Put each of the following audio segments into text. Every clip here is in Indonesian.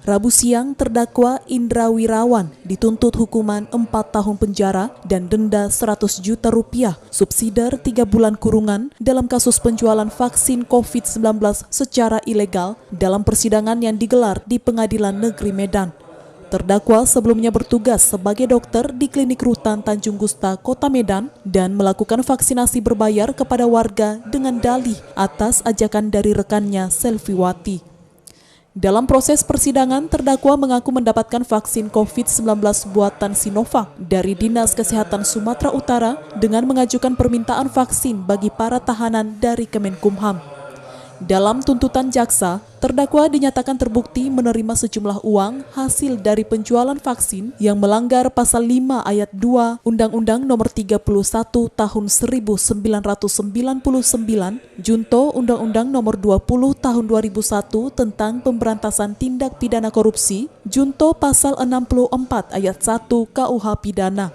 Rabu siang, terdakwa Indra Wirawan dituntut hukuman 4 tahun penjara dan denda 100 juta rupiah, subsidiar 3 bulan kurungan dalam kasus penjualan vaksin COVID-19 secara ilegal dalam persidangan yang digelar di Pengadilan Negeri Medan. Terdakwa sebelumnya bertugas sebagai dokter di Klinik Rutan Tanjung Gusta, Kota Medan dan melakukan vaksinasi berbayar kepada warga dengan dalih atas ajakan dari rekannya Selviwati. Dalam proses persidangan, terdakwa mengaku mendapatkan vaksin COVID-19 buatan Sinovac dari Dinas Kesehatan Sumatera Utara dengan mengajukan permintaan vaksin bagi para tahanan dari Kemenkumham. Dalam tuntutan jaksa, terdakwa dinyatakan terbukti menerima sejumlah uang hasil dari penjualan vaksin yang melanggar pasal 5 ayat 2 Undang-Undang Nomor 31 Tahun 1999, Junto Undang-Undang Nomor 20 Tahun 2001 tentang Pemberantasan Tindak Pidana Korupsi, Junto Pasal 64 ayat 1 KUH Pidana.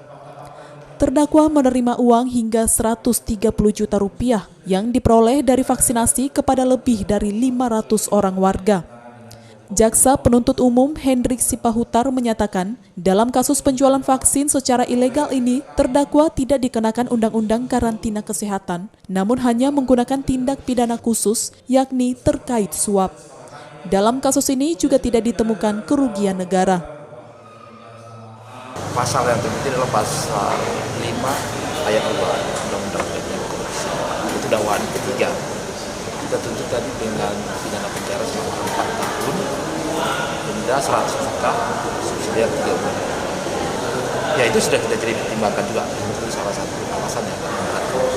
Terdakwa menerima uang hingga 130 juta rupiah yang diperoleh dari vaksinasi kepada lebih dari 500 orang warga. Jaksa penuntut umum Hendrik Sipahutar menyatakan, dalam kasus penjualan vaksin secara ilegal ini, terdakwa tidak dikenakan Undang-Undang Karantina Kesehatan, namun hanya menggunakan tindak pidana khusus, yakni terkait suap. Dalam kasus ini juga tidak ditemukan kerugian negara. Pasal yang terbukti adalah pasal 5 ayat 2 Undang-Undang Korupsi. Itu dakwaan ketiga. Kita tuntut tadi dengan pidana penjara selama 4 tahun, denda 100 juta, subsidiar 3 bulan. Ya itu sudah kita jadi pertimbangkan juga. Itu salah satu alasan yang kami lakukan.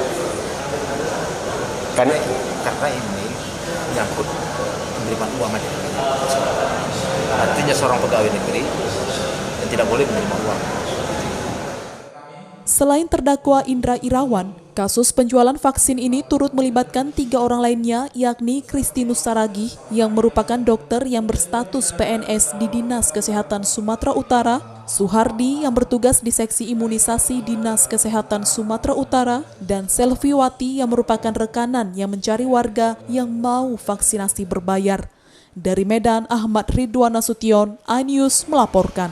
Karena ini menyangkut penerimaan uang aja. Artinya seorang pegawai negeri yang tidak boleh menerima uang. Selain terdakwa Indra Irawan, kasus penjualan vaksin ini turut melibatkan 3 orang lainnya, yakni Kristinus Saragih yang merupakan dokter yang berstatus PNS di Dinas Kesehatan Sumatera Utara, Suhardi yang bertugas di Seksi Imunisasi Dinas Kesehatan Sumatera Utara, dan Selviwati yang merupakan rekanan yang mencari warga yang mau vaksinasi berbayar. Dari Medan, Ahmad Ridwan Nasution, iNews melaporkan.